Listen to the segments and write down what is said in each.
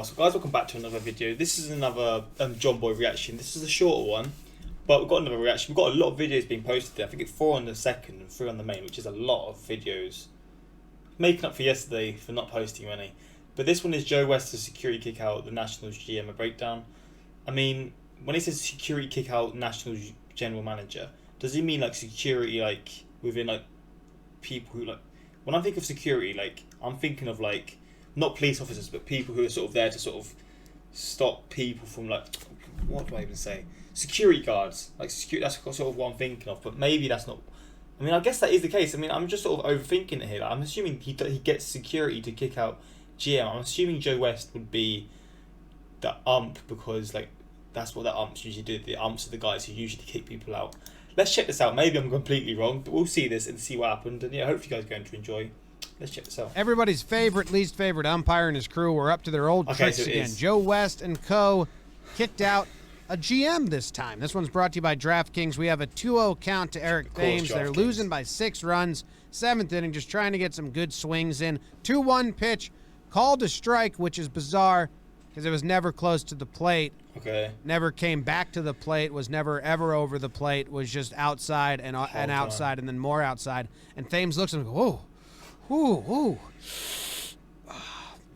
Yo, so guys, welcome back to another video. This is another Jomboy reaction. This is a shorter one, but we've got another reaction. We've got a lot of videos being posted there. I think it's 4 on the second and 3 on the main, which is a lot of videos. Making up for yesterday for not posting any. But this one is Joe West's security kick out the Nationals GM a breakdown. I mean, when he says security kick out Nationals general manager, does he mean like security like within like people who like? When I think of security, like I'm thinking of like not police officers, but people who are sort of there to sort of stop people from like, what do I even say? Security guards. Like that's sort of what I'm thinking of, but maybe that's not. I mean, I guess that is the case. I mean, I'm just sort of overthinking it here. Like, I'm assuming he gets security to kick out GM. I'm assuming Joe West would be the ump because like that's what the umps usually do. The umps are the guys who usually kick people out. Let's check this out. Maybe I'm completely wrong, but we'll see this and see what happened. And yeah, hopefully you guys are going to enjoy. Let's check this out. Everybody's favorite, least favorite umpire and his crew were up to their old tricks again. Joe West and co. kicked out a GM this time. This one's brought to you by DraftKings. We have a 2-0 count to Eric Thames. They're losing by 6 runs. 7th inning, just trying to get some good swings in. 2-1 pitch, called a strike, which is bizarre because it was never close to the plate. Okay. Never came back to the plate, was never ever over the plate, was just outside and outside and then more outside. And Thames looks and goes, whoa. Ooh.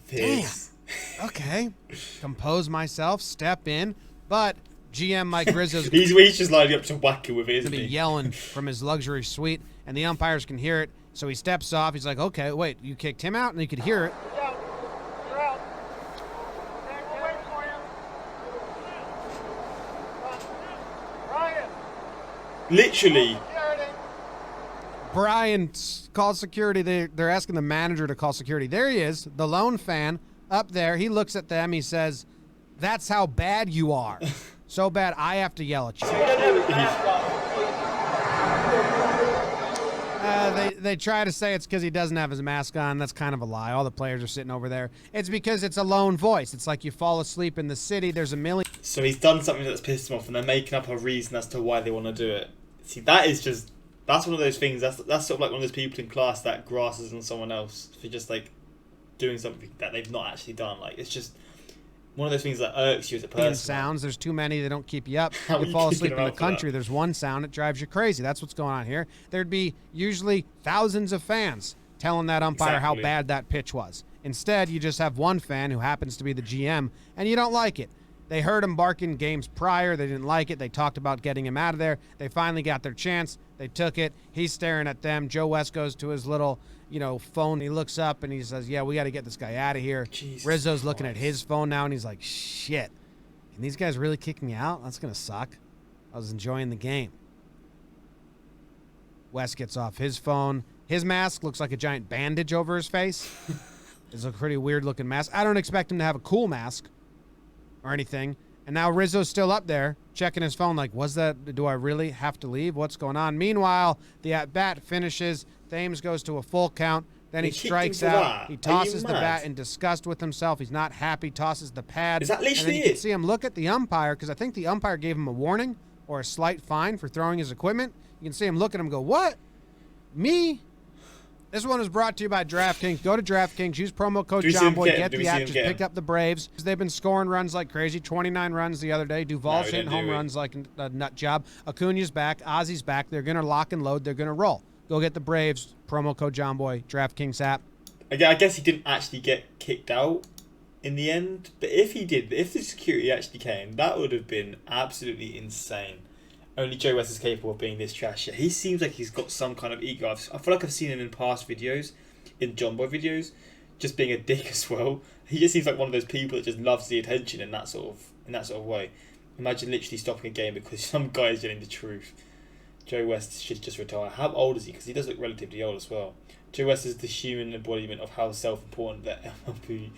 Damn. Okay. Compose myself, step in, but GM Mike Rizzo's he's just lining up to whack it with it, isn't he? Be Yelling from his luxury suite, and the umpires can hear it. So he steps off. He's like, okay, wait, you kicked him out, and he could hear it. You're out. We'll wait for you. Ryan. Literally. Brian calls security. They're asking the manager to call security. There he is, the lone fan up there. He looks at them. He says, that's how bad you are. So bad, I have to yell at you. They try to say it's because he doesn't have his mask on. That's kind of a lie. All the players are sitting over there. It's because it's a lone voice. It's like you fall asleep in the city. There's a million. So he's done something that's pissed him off, and they're making up a reason as to why they want to do it. See, that is just... That's one of those things, that's sort of like one of those people in class that grasses on someone else for just like doing something that they've not actually done. Like, it's just one of those things that irks you as a person. Sounds, there's too many, they don't keep you up. You fall asleep in the country, there's one sound that drives you crazy. That's what's going on here. There'd be usually thousands of fans telling that umpire how bad that pitch was. Instead, you just have one fan who happens to be the GM, and you don't like it. They heard him barking games prior. They didn't like it. They talked about getting him out of there. They finally got their chance. They took it. He's staring at them. Joe West goes to his little, phone. He looks up and he says, yeah, we got to get this guy out of here. Jesus Rizzo's Christ. looking at his phone now and he's like, shit. And these guys really kick me out? That's going to suck. I was enjoying the game. West gets off his phone. His mask looks like a giant bandage over his face. It's a pretty weird looking mask. I don't expect him to have a cool mask or anything. And now Rizzo's still up there checking his phone like, do I really have to leave? What's going on? Meanwhile, the at-bat finishes. Thames goes to a full count. Then he strikes out. He tosses the bat in disgust with himself. He's not happy, tosses the pad. Is that literally and then you can see him look at the umpire because I think the umpire gave him a warning or a slight fine for throwing his equipment. You can see him look at him and go, what? Me? This one is brought to you by DraftKings. Go to DraftKings. Use promo code Jomboy. Get the app. Just pick up the Braves. They've been scoring runs like crazy. 29 runs the other day. Duvall's hitting home runs like a nut job. Acuna's back. Ozzy's back. They're going to lock and load. They're going to roll. Go get the Braves. Promo code Jomboy. DraftKings app. I guess he didn't actually get kicked out in the end. But if he did, if the security actually came, that would have been absolutely insane. Only Joe West is capable of being this trash. He seems like he's got some kind of ego. I feel like I've seen him in past videos, in Jomboy videos, just being a dick as well. He just seems like one of those people that just loves the attention in that sort of way. Imagine literally stopping a game because some guy is yelling the truth. Joe West should just retire. How old is he? Because he does look relatively old as well. Joe West is the human embodiment of how self-important that MLB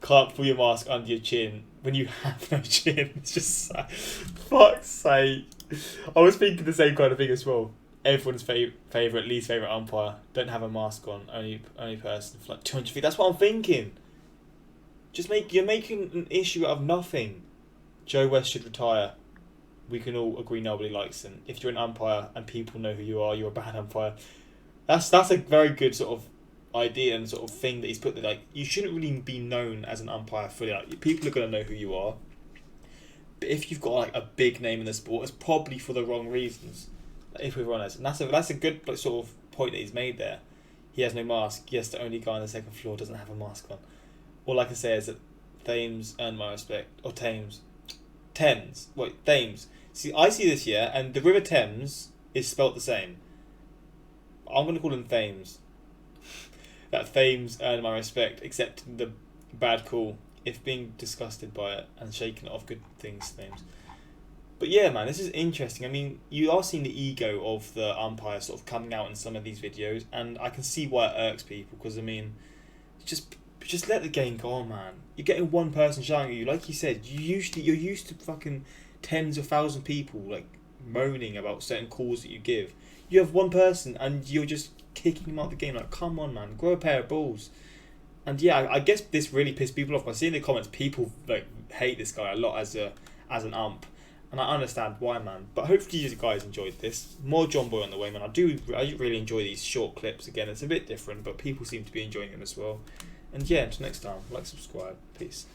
can't pull your mask under your chin when you have no chin. It's just fuck's sake. I was thinking the same kind of thing as well. Everyone's favourite, least favourite umpire. Don't have a mask on. Only person for like 200 feet. That's what I'm thinking. You're making an issue out of nothing. Joe West should retire. We can all agree nobody likes him. If you're an umpire and people know who you are, you're a bad umpire. That's a very good sort of idea and sort of thing that he's put there. Like, you shouldn't really be known as an umpire fully. Like, people are gonna know who you are. But if you've got like a big name in the sport, it's probably for the wrong reasons. If we're honest, and that's a good like, sort of point that he's made there. He has no mask. Yes, the only guy on the second floor doesn't have a mask on. All I can say is that Thames earned my respect. Or Thames. Thames. See, I see this here, and the River Thames is spelt the same. I'm going to call him Thames. That Thames earned my respect, accepting the bad call, if being disgusted by it, and shaking it off good things, Thames. But yeah, man, this is interesting. I mean, you are seeing the ego of the umpire sort of coming out in some of these videos, and I can see why it irks people, because, I mean, just let the game go on, man. You're getting one person shouting at you. Like you said, you're used to fucking tens of thousands of people, like, moaning about certain calls that you give. You have one person, and you're just kicking him out of the game. Like, come on, man, grow a pair of balls. And yeah, I guess this really pissed people off. I see in the comments people like hate this guy a lot as an ump. And I understand why, man. But hopefully you guys enjoyed this. More Jomboy on the way, man. I really enjoy these short clips. Again, it's a bit different, but people seem to be enjoying them as well. And yeah, until next time, like, subscribe. Peace.